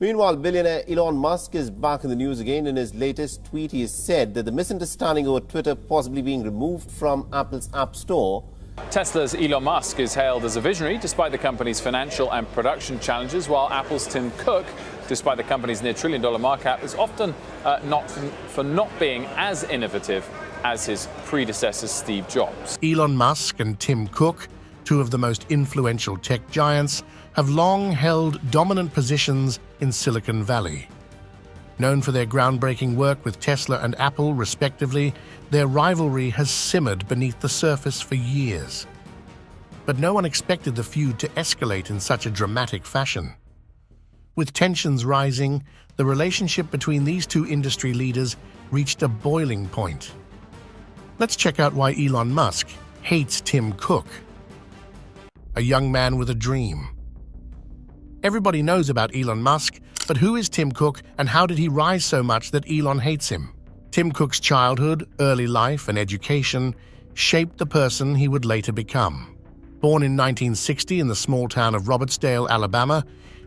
Meanwhile, billionaire Elon Musk is back in the news again. In his latest tweet, he has said that the misunderstanding over Twitter possibly being removed from Apple's App Store. Tesla's Elon Musk is hailed as a visionary despite the company's financial and production challenges, while Apple's Tim Cook, despite the company's near $1 trillion market cap, is often not being as innovative as his predecessor Steve Jobs. Elon Musk and Tim Cook, two of the most influential tech giants, have long held dominant positions in Silicon Valley. Known for their groundbreaking work with Tesla and Apple, respectively, their rivalry has simmered beneath the surface for years. But no one expected the feud to escalate in such a dramatic fashion. With tensions rising, the relationship between these two industry leaders reached a boiling point. Let's check out why Elon Musk hates Tim Cook. A young man with a dream. Everybody knows about Elon Musk, but who is Tim Cook and how did he rise so much that Elon hates him? Tim Cook's childhood, early life, and education shaped the person he would later become. Born in 1960 in the small town of Robertsdale, Alabama,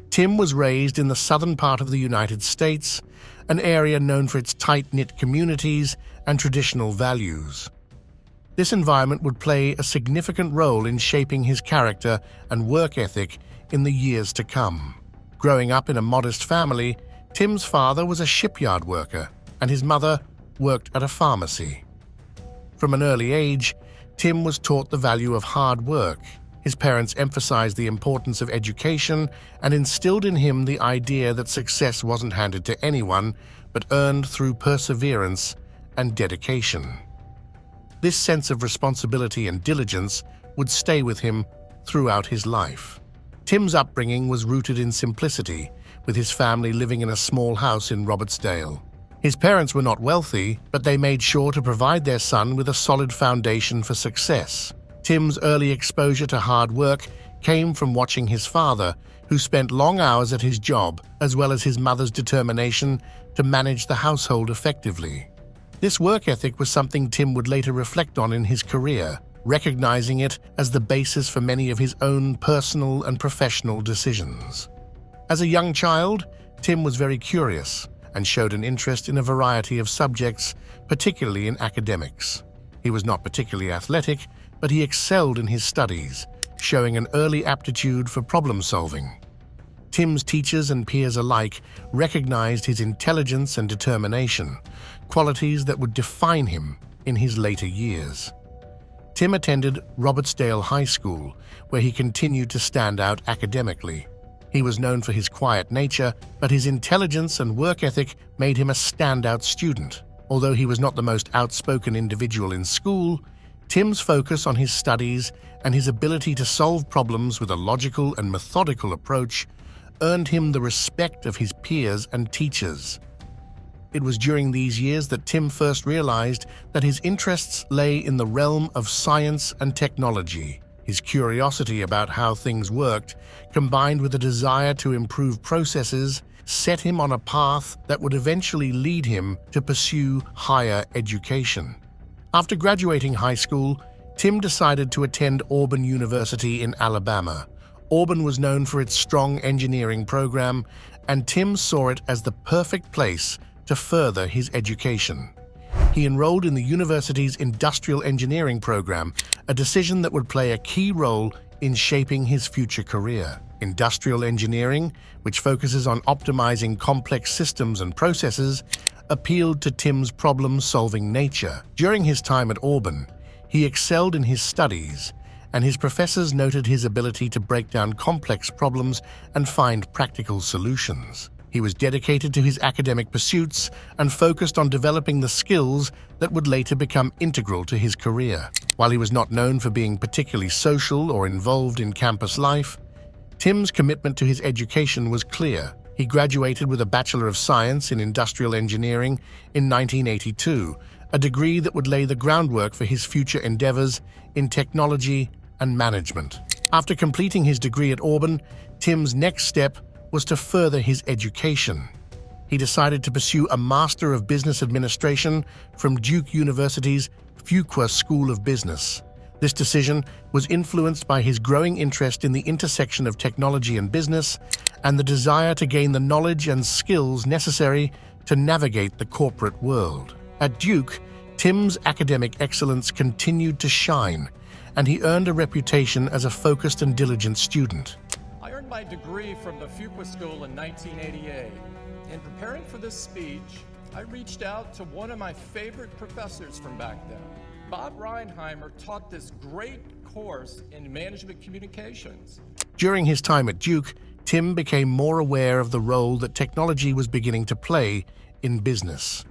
Tim was raised in the southern part of the United States, an area known for its tight-knit communities and traditional values. This environment would play a significant role in shaping his character and work ethic in the years to come. Growing up in a modest family, Tim's father was a shipyard worker and his mother worked at a pharmacy. From an early age, Tim was taught the value of hard work. His parents emphasized the importance of education and instilled in him the idea that success wasn't handed to anyone, but earned through perseverance and dedication. This sense of responsibility and diligence would stay with him throughout his life. Tim's upbringing was rooted in simplicity, with his family living in a small house in Robertsdale. His parents were not wealthy, but they made sure to provide their son with a solid foundation for success. Tim's early exposure to hard work came from watching his father, who spent long hours at his job, as well as his mother's determination to manage the household effectively. This work ethic was something Tim would later reflect on in his career, recognizing it as the basis for many of his own personal and professional decisions. As a young child, Tim was very curious and showed an interest in a variety of subjects, particularly in academics. He was not particularly athletic, but he excelled in his studies, showing an early aptitude for problem-solving. Tim's teachers and peers alike recognized his intelligence and determination, qualities that would define him in his later years. Tim attended Robertsdale High School, where he continued to stand out academically. He was known for his quiet nature, but his intelligence and work ethic made him a standout student. Although he was not the most outspoken individual in school, Tim's focus on his studies and his ability to solve problems with a logical and methodical approach earned him the respect of his peers and teachers. It was during these years that Tim first realized that his interests lay in the realm of science and technology. His curiosity about how things worked, combined with a desire to improve processes, set him on a path that would eventually lead him to pursue higher education. After graduating high school, Tim decided to attend Auburn University in Alabama. Auburn was known for its strong engineering program, and Tim saw it as the perfect place to further his education. He enrolled in the university's industrial engineering program, a decision that would play a key role in shaping his future career. Industrial engineering, which focuses on optimizing complex systems and processes, appealed to Tim's problem-solving nature. During his time at Auburn, he excelled in his studies, and his professors noted his ability to break down complex problems and find practical solutions. He was dedicated to his academic pursuits and focused on developing the skills that would later become integral to his career. While he was not known for being particularly social or involved in campus life, Tim's commitment to his education was clear. He graduated with a Bachelor of Science in Industrial Engineering in 1982, a degree that would lay the groundwork for his future endeavors in technology and management. After completing his degree at Auburn, Tim's next step was to further his education. He decided to pursue a Master of Business Administration from Duke University's Fuqua School of Business. This decision was influenced by his growing interest in the intersection of technology and business and the desire to gain the knowledge and skills necessary to navigate the corporate world. At Duke, Tim's academic excellence continued to shine, and he earned a reputation as a focused and diligent student. I earned my degree from the Fuqua School in 1988. In preparing for this speech, I reached out to one of my favorite professors from back then. Bob Reinheimer taught this great course in management communications. During his time at Duke, Tim became more aware of the role that technology was beginning to play in business.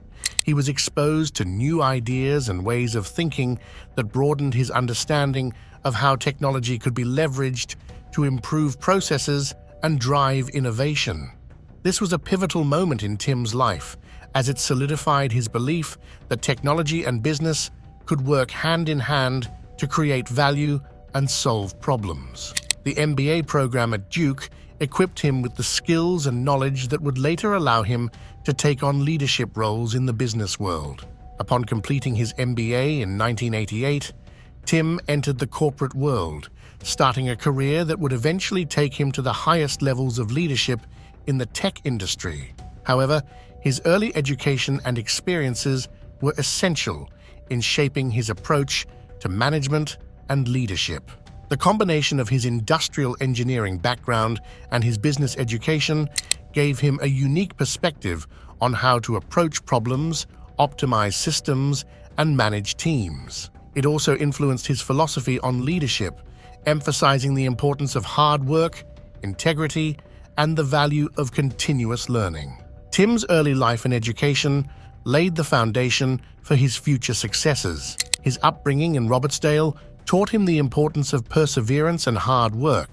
He was exposed to new ideas and ways of thinking that broadened his understanding of how technology could be leveraged to improve processes and drive innovation. This was a pivotal moment in Tim's life, as it solidified his belief that technology and business could work hand in hand to create value and solve problems. The MBA program at Duke equipped him with the skills and knowledge that would later allow him to take on leadership roles in the business world. Upon completing his MBA in 1988, Tim entered the corporate world, starting a career that would eventually take him to the highest levels of leadership in the tech industry. However, his early education and experiences were essential in shaping his approach to management and leadership. The combination of his industrial engineering background and his business education gave him a unique perspective on how to approach problems, optimize systems, and manage teams. It also influenced his philosophy on leadership, emphasizing the importance of hard work, integrity, and the value of continuous learning. Tim's early life and education laid the foundation for his future successes. His upbringing in Robertsdale taught him the importance of perseverance and hard work.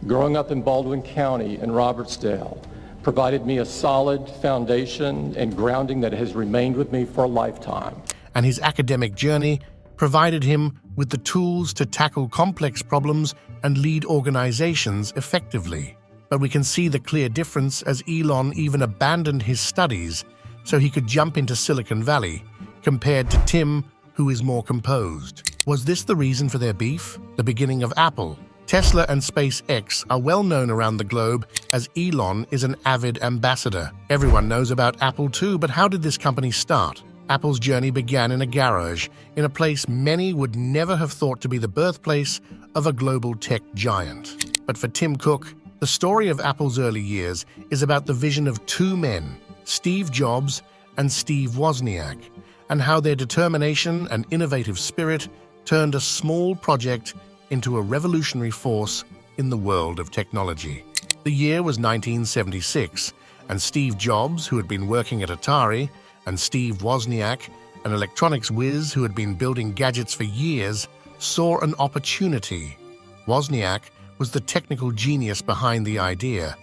Growing up in Baldwin County and Robertsdale provided me a solid foundation and grounding that has remained with me for a lifetime. And his academic journey provided him with the tools to tackle complex problems and lead organizations effectively. But we can see the clear difference as Elon even abandoned his studies so he could jump into Silicon Valley, compared to Tim, who is more composed. Was this the reason for their beef? The beginning of Apple? Tesla and SpaceX are well known around the globe as Elon is an avid ambassador. Everyone knows about Apple too, but how did this company start? Apple's journey began in a garage, in a place many would never have thought to be the birthplace of a global tech giant. But for Tim Cook, the story of Apple's early years is about the vision of two men, Steve Jobs and Steve Wozniak, and how their determination and innovative spirit turned a small project into a revolutionary force in the world of technology. The year was 1976, and Steve Jobs, who had been working at Atari, and Steve Wozniak, an electronics whiz who had been building gadgets for years, saw an opportunity. Wozniak was the technical genius behind the idea,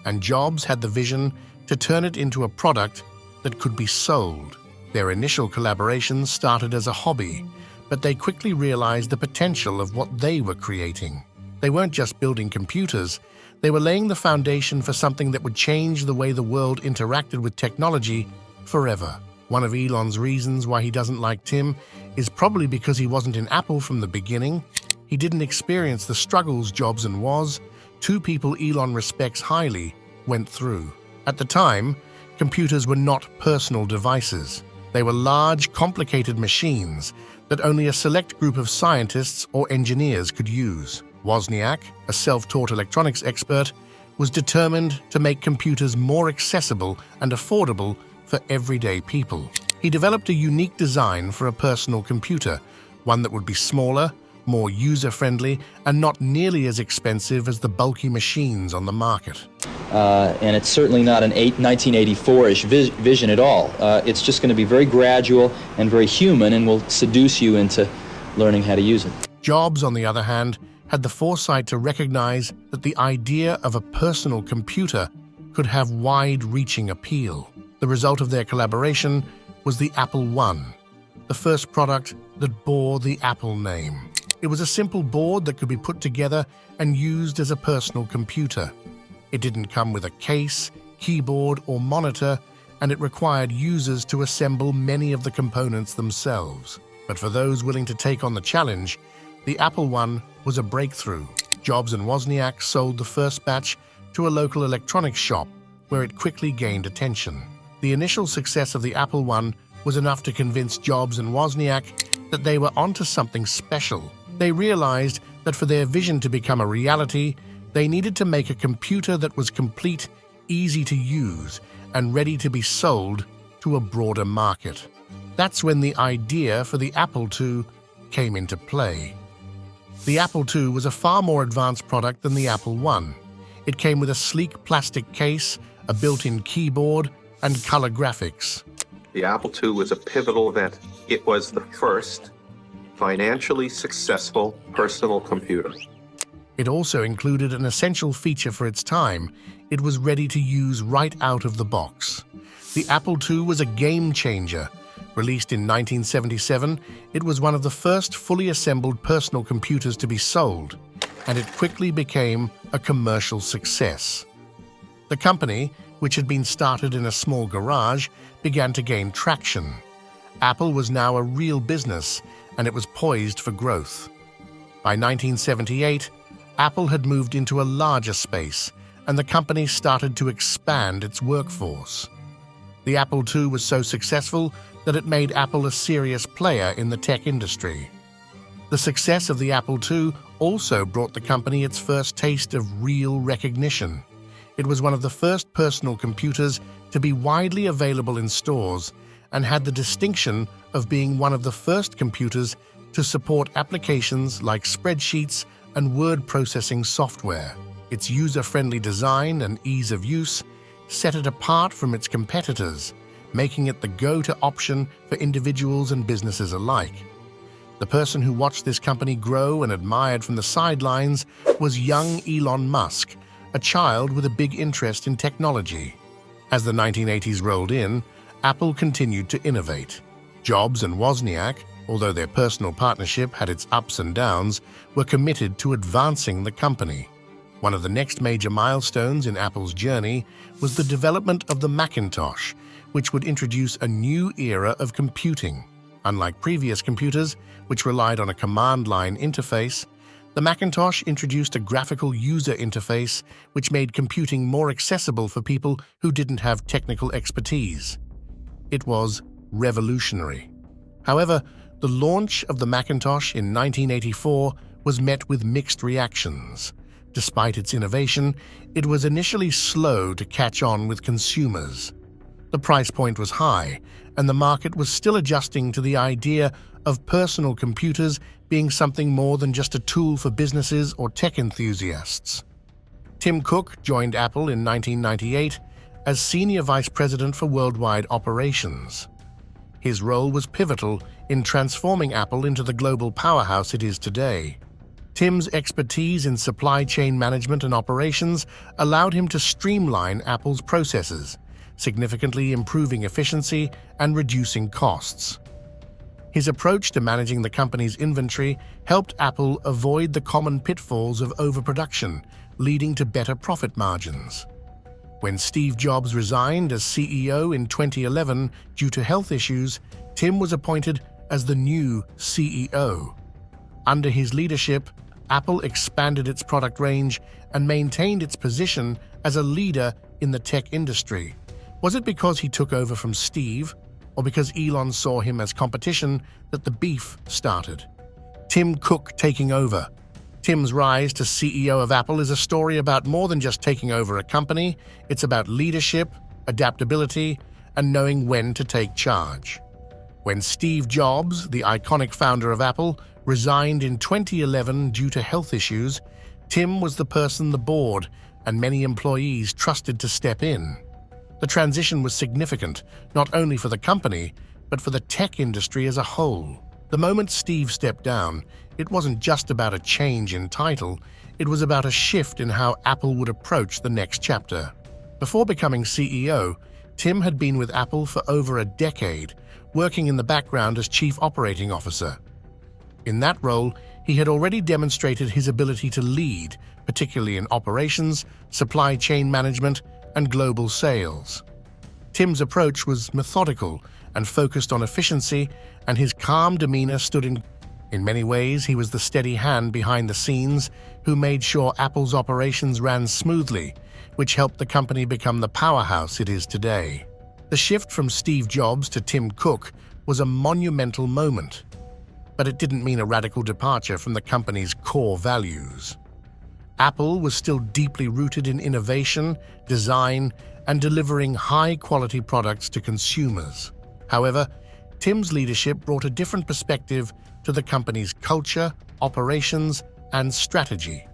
and Jobs had the vision to turn it into a product that could be sold. Their initial collaboration started as a hobby, but they quickly realized the potential of what they were creating. They weren't just building computers, they were laying the foundation for something that would change the way the world interacted with technology forever. One of Elon's reasons why he doesn't like Tim is probably because he wasn't in Apple from the beginning. He didn't experience the struggles Jobs and Woz, two people Elon respects highly, went through. At the time, computers were not personal devices. They were large, complicated machines that only a select group of scientists or engineers could use. Wozniak, a self-taught electronics expert, was determined to make computers more accessible and affordable for everyday people. He developed a unique design for a personal computer, one that would be smaller, more user-friendly, and not nearly as expensive as the bulky machines on the market. And it's certainly not an 1984-ish vision at all. It's just going to be very gradual and very human and will seduce you into learning how to use it. Jobs, on the other hand, had the foresight to recognize that the idea of a personal computer could have wide-reaching appeal. The result of their collaboration was the Apple I, the first product that bore the Apple name. It was a simple board that could be put together and used as a personal computer. It didn't come with a case, keyboard, or monitor, and it required users to assemble many of the components themselves. But for those willing to take on the challenge, The Apple I was a breakthrough. Jobs and Wozniak sold the first batch to a local electronics shop, where it quickly gained attention. The initial success of the Apple I was enough to convince Jobs and Wozniak that they were onto something special. They realized that for their vision to become a reality, they needed to make a computer that was complete, easy to use, and ready to be sold to a broader market. That's when the idea for the Apple II came into play. The Apple II was a far more advanced product than the Apple I. It came with a sleek plastic case, a built-in keyboard, and color graphics. The Apple II was a pivotal event. It was the first financially successful personal computer. It also included an essential feature for its time. It was ready to use right out of the box. The Apple II was a game changer. Released in 1977, it was one of the first fully assembled personal computers to be sold, and it quickly became a commercial success. The company, which had been started in a small garage, began to gain traction. Apple was now a real business, and it was poised for growth. By 1978, Apple had moved into a larger space, and the company started to expand its workforce. The Apple II was so successful that it made Apple a serious player in the tech industry. The success of the Apple II also brought the company its first taste of real recognition. It was one of the first personal computers to be widely available in stores and had the distinction of being one of the first computers to support applications like spreadsheets and word processing software. Its user-friendly design and ease of use set it apart from its competitors, making it the go-to option for individuals and businesses alike. The person who watched this company grow and admired from the sidelines was young Elon Musk, a child with a big interest in technology. As the 1980s rolled in, Apple continued to innovate. Jobs and Wozniak, although their personal partnership had its ups and downs, were committed to advancing the company. One of the next major milestones in Apple's journey was the development of the Macintosh, which would introduce a new era of computing. Unlike previous computers, which relied on a command line interface, the Macintosh introduced a graphical user interface which made computing more accessible for people who didn't have technical expertise. It was revolutionary. However, the launch of the Macintosh in 1984 was met with mixed reactions. Despite its innovation, it was initially slow to catch on with consumers. The price point was high, and the market was still adjusting to the idea of personal computers being something more than just a tool for businesses or tech enthusiasts. Tim Cook joined Apple in 1998 as Senior Vice President for Worldwide Operations. His role was pivotal in transforming Apple into the global powerhouse it is today. Tim's expertise in supply chain management and operations allowed him to streamline Apple's processes, significantly improving efficiency and reducing costs. His approach to managing the company's inventory helped Apple avoid the common pitfalls of overproduction, leading to better profit margins. When Steve Jobs resigned as CEO in 2011 due to health issues, Tim was appointed as the new CEO. Under his leadership, Apple expanded its product range and maintained its position as a leader in the tech industry. Was it because he took over from Steve, or because Elon saw him as competition, that the beef started? Tim Cook taking over. Tim's rise to CEO of Apple is a story about more than just taking over a company. It's about leadership, adaptability, and knowing when to take charge. When Steve Jobs, the iconic founder of Apple, resigned in 2011 due to health issues, Tim was the person the board and many employees trusted to step in. The transition was significant, not only for the company, but for the tech industry as a whole. The moment Steve stepped down, it wasn't just about a change in title, it was about a shift in how Apple would approach the next chapter. Before becoming CEO, Tim had been with Apple for over a decade, working in the background as Chief Operating Officer. In that role, he had already demonstrated his ability to lead, particularly in operations, supply chain management, and global sales. Tim's approach was methodical and focused on efficiency, and his calm demeanor stood in In many ways, he was the steady hand behind the scenes who made sure Apple's operations ran smoothly, which helped the company become the powerhouse it is today. The shift from Steve Jobs to Tim Cook was a monumental moment, but it didn't mean a radical departure from the company's core values. Apple was still deeply rooted in innovation, design, and delivering high-quality products to consumers. However, Tim's leadership brought a different perspective to the company's culture, operations, and strategy.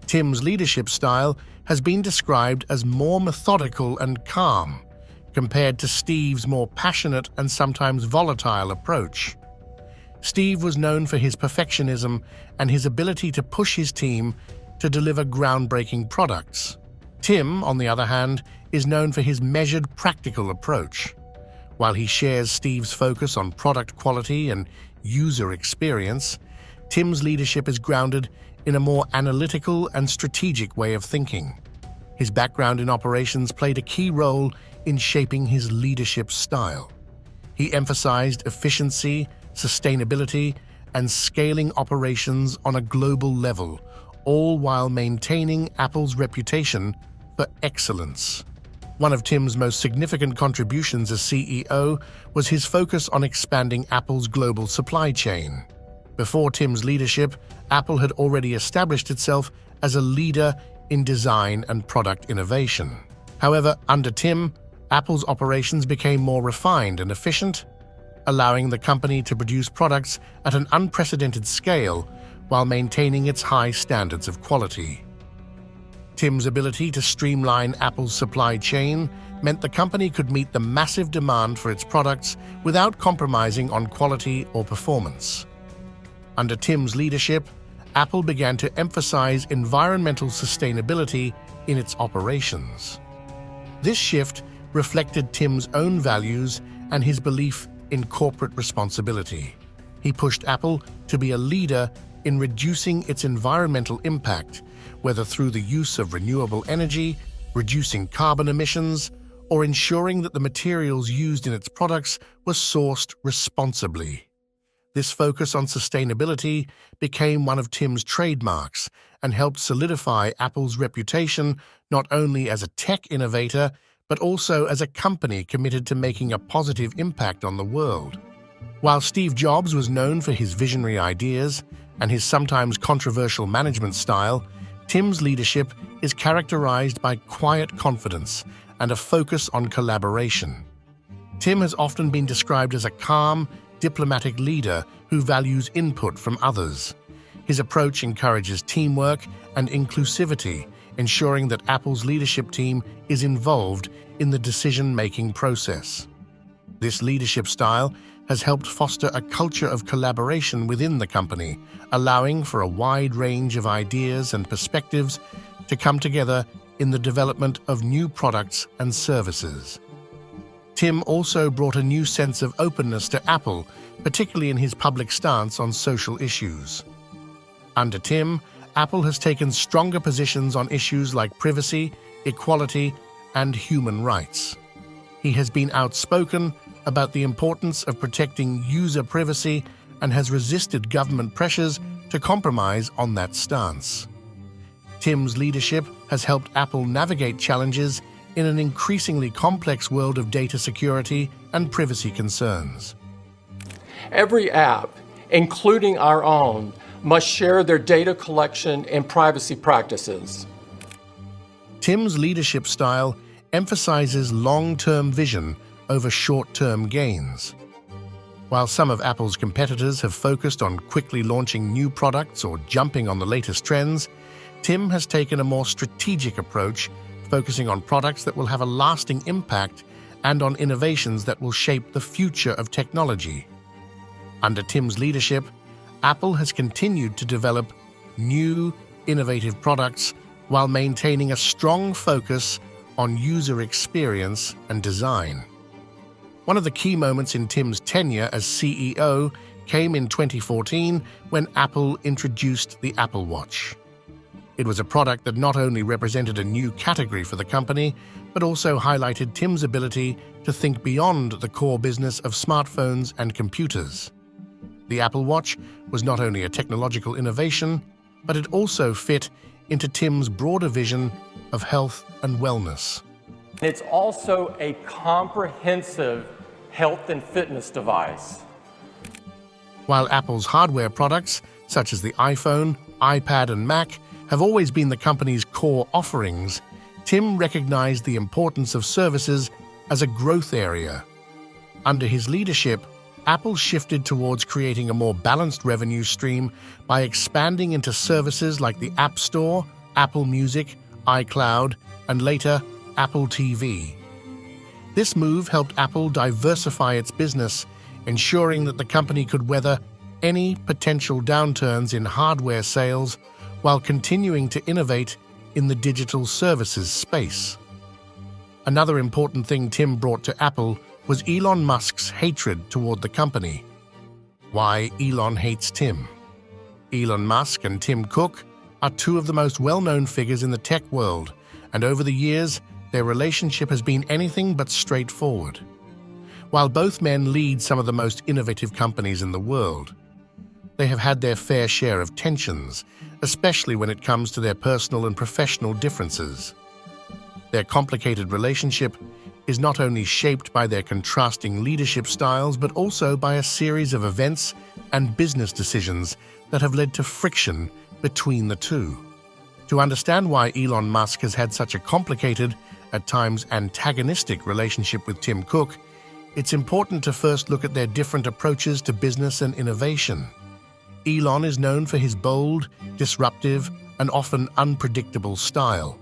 Tim's leadership style has been described as more methodical and calm, compared to Steve's more passionate and sometimes volatile approach. Steve was known for his perfectionism and his ability to push his team to deliver groundbreaking products. Tim, on the other hand, is known for his measured, practical approach. While he shares Steve's focus on product quality and user experience, Tim's leadership is grounded in a more analytical and strategic way of thinking. His background in operations played a key role in shaping his leadership style. He emphasized efficiency, sustainability, and scaling operations on a global level, all while maintaining Apple's reputation for excellence. One of Tim's most significant contributions as CEO was his focus on expanding Apple's global supply chain. Before Tim's leadership, Apple had already established itself as a leader in design and product innovation. However, under Tim, Apple's operations became more refined and efficient, allowing the company to produce products at an unprecedented scale while maintaining its high standards of quality. Tim's ability to streamline Apple's supply chain meant the company could meet the massive demand for its products without compromising on quality or performance. Under Tim's leadership, Apple began to emphasize environmental sustainability in its operations. This shift reflected Tim's own values and his belief in corporate responsibility. He pushed Apple to be a leader in reducing its environmental impact, whether through the use of renewable energy, reducing carbon emissions, or ensuring that the materials used in its products were sourced responsibly. This focus on sustainability became one of Tim's trademarks and helped solidify Apple's reputation not only as a tech innovator, but also as a company committed to making a positive impact on the world. While Steve Jobs was known for his visionary ideas and his sometimes controversial management style, Tim's leadership is characterized by quiet confidence and a focus on collaboration. Tim has often been described as a calm, diplomatic leader who values input from others. His approach encourages teamwork and inclusivity, ensuring that Apple's leadership team is involved in the decision-making process. This leadership style has helped foster a culture of collaboration within the company, allowing for a wide range of ideas and perspectives to come together in the development of new products and services. Tim also brought a new sense of openness to Apple, particularly in his public stance on social issues. Under Tim, Apple has taken stronger positions on issues like privacy, equality, and human rights. He has been outspoken about the importance of protecting user privacy and has resisted government pressures to compromise on that stance. Tim's leadership has helped Apple navigate challenges in an increasingly complex world of data security and privacy concerns. Every app, including our own, must share their data collection and privacy practices. Tim's leadership style emphasizes long-term vision over short-term gains. While some of Apple's competitors have focused on quickly launching new products or jumping on the latest trends, Tim has taken a more strategic approach, focusing on products that will have a lasting impact and on innovations that will shape the future of technology. Under Tim's leadership, Apple has continued to develop new, innovative products while maintaining a strong focus on user experience and design. One of the key moments in Tim's tenure as CEO came in 2014 when Apple introduced the Apple Watch. It was a product that not only represented a new category for the company, but also highlighted Tim's ability to think beyond the core business of smartphones and computers. The Apple Watch was not only a technological innovation, but it also fit into Tim's broader vision of health and wellness. It's also a comprehensive health and fitness device. While Apple's hardware products, such as the iPhone, iPad, and Mac, have always been the company's core offerings, Tim recognized the importance of services as a growth area. Under his leadership, Apple shifted towards creating a more balanced revenue stream by expanding into services like the App Store, Apple Music, iCloud, and later, Apple TV. This move helped Apple diversify its business, ensuring that the company could weather any potential downturns in hardware sales while continuing to innovate in the digital services space. Another important thing Tim brought to Apple was Elon Musk's hatred toward the company. Why Elon hates Tim? Elon Musk and Tim Cook are two of the most well-known figures in the tech world, and over the years, their relationship has been anything but straightforward. While both men lead some of the most innovative companies in the world, they have had their fair share of tensions, especially when it comes to their personal and professional differences. Their complicated relationship is not only shaped by their contrasting leadership styles, but also by a series of events and business decisions that have led to friction between the two. To understand why Elon Musk has had such a complicated, at times antagonistic relationship with Tim Cook, it's important to first look at their different approaches to business and innovation. Elon is known for his bold, disruptive, and often unpredictable style.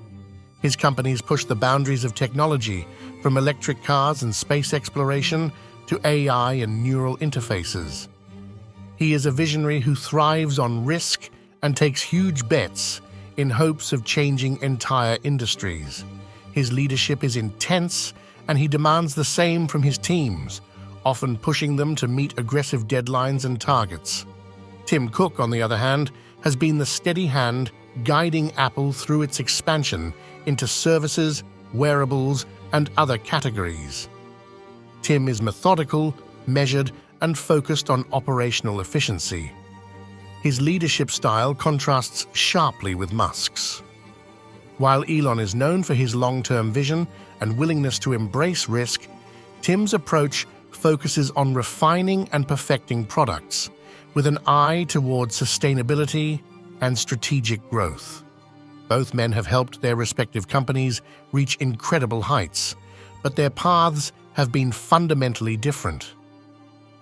His companies push the boundaries of technology, from electric cars and space exploration to AI and neural interfaces. He is a visionary who thrives on risk and takes huge bets in hopes of changing entire industries. His leadership is intense, and he demands the same from his teams, often pushing them to meet aggressive deadlines and targets. Tim Cook, on the other hand, has been the steady hand guiding Apple through its expansion into services, wearables, and other categories. Tim is methodical, measured, and focused on operational efficiency. His leadership style contrasts sharply with Musk's. While Elon is known for his long-term vision and willingness to embrace risk, Tim's approach focuses on refining and perfecting products, with an eye towards sustainability and strategic growth. Both men have helped their respective companies reach incredible heights, but their paths have been fundamentally different.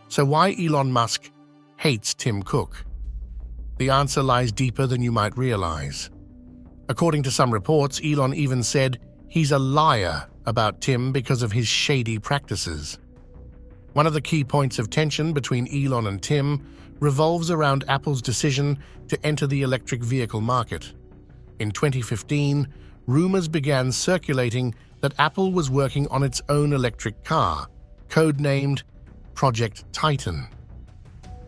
So why Elon Musk hates Tim Cook? The answer lies deeper than you might realize. According to some reports, Elon even said he's a liar about Tim because of his shady practices. One of the key points of tension between Elon and Tim revolves around Apple's decision to enter the electric vehicle market. In 2015, rumors began circulating that Apple was working on its own electric car, codenamed Project Titan.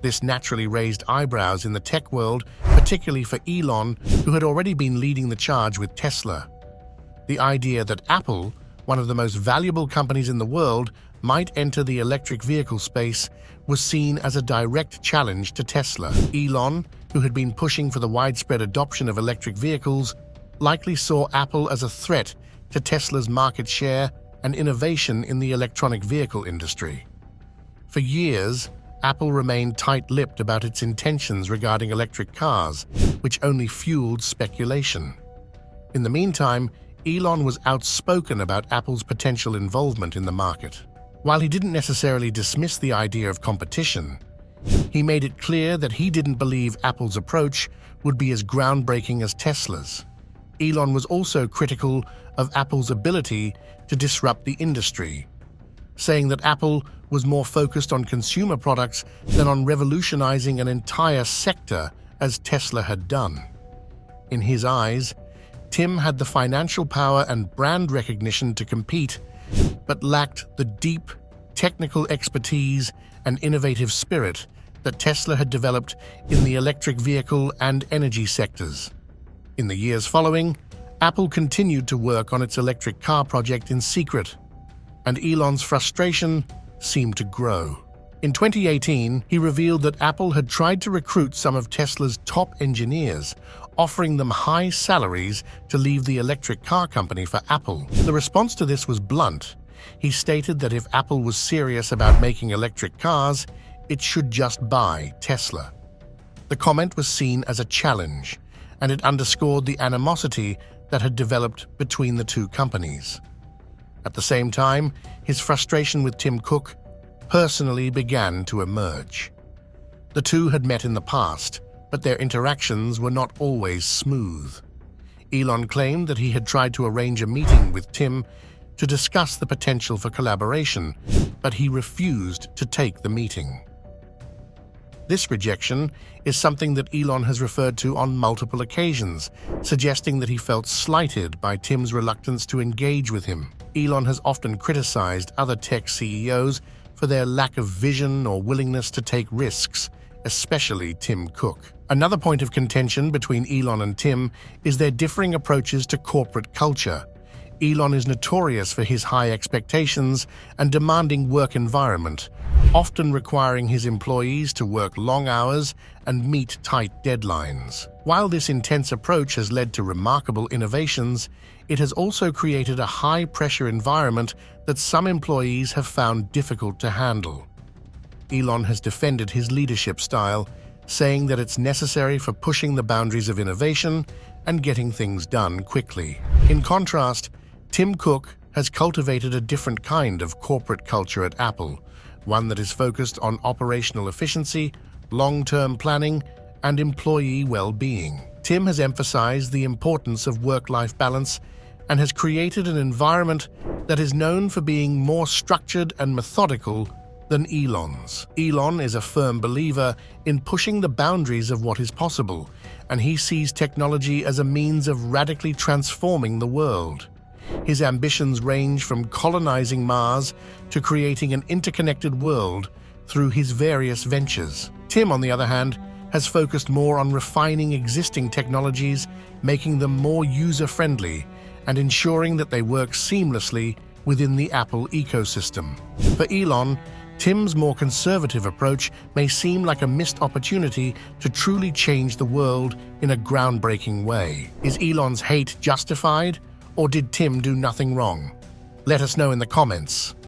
This naturally raised eyebrows in the tech world, particularly for Elon, who had already been leading the charge with Tesla. The idea that Apple, one of the most valuable companies in the world, might enter the electric vehicle space was seen as a direct challenge to Tesla. Elon, who had been pushing for the widespread adoption of electric vehicles, likely saw Apple as a threat to Tesla's market share and innovation in the electronic vehicle industry. For years, Apple remained tight-lipped about its intentions regarding electric cars, which only fueled speculation. In the meantime, Elon was outspoken about Apple's potential involvement in the market. While he didn't necessarily dismiss the idea of competition, he made it clear that he didn't believe Apple's approach would be as groundbreaking as Tesla's. Elon was also critical of Apple's ability to disrupt the industry, saying that Apple was more focused on consumer products than on revolutionizing an entire sector as Tesla had done. In his eyes, Tim had the financial power and brand recognition to compete, but lacked the deep technical expertise and innovative spirit that Tesla had developed in the electric vehicle and energy sectors. In the years following, Apple continued to work on its electric car project in secret, and Elon's frustration seemed to grow. In 2018, he revealed that Apple had tried to recruit some of Tesla's top engineers, offering them high salaries to leave the electric car company for Apple. The response to this was blunt. He stated that if Apple was serious about making electric cars, it should just buy Tesla. The comment was seen as a challenge, and it underscored the animosity that had developed between the two companies. At the same time, his frustration with Tim Cook personally began to emerge. The two had met in the past, but their interactions were not always smooth. Elon claimed that he had tried to arrange a meeting with Tim to discuss the potential for collaboration, but he refused to take the meeting. This rejection is something that Elon has referred to on multiple occasions, suggesting that he felt slighted by Tim's reluctance to engage with him. Elon has often criticized other tech CEOs for their lack of vision or willingness to take risks, especially Tim Cook. Another point of contention between Elon and Tim is their differing approaches to corporate culture. Elon is notorious for his high expectations and demanding work environment, often requiring his employees to work long hours and meet tight deadlines. While this intense approach has led to remarkable innovations, it has also created a high-pressure environment that some employees have found difficult to handle. Elon has defended his leadership style, saying that it's necessary for pushing the boundaries of innovation and getting things done quickly. In contrast, Tim Cook has cultivated a different kind of corporate culture at Apple, one that is focused on operational efficiency, long-term planning, and employee well-being. Tim has emphasized the importance of work-life balance and has created an environment that is known for being more structured and methodical than Elon's. Elon is a firm believer in pushing the boundaries of what is possible, and he sees technology as a means of radically transforming the world. His ambitions range from colonizing Mars to creating an interconnected world through his various ventures. Tim, on the other hand, has focused more on refining existing technologies, making them more user-friendly, and ensuring that they work seamlessly within the Apple ecosystem. For Elon, Tim's more conservative approach may seem like a missed opportunity to truly change the world in a groundbreaking way. Is Elon's hate justified, or did Tim do nothing wrong? Let us know in the comments.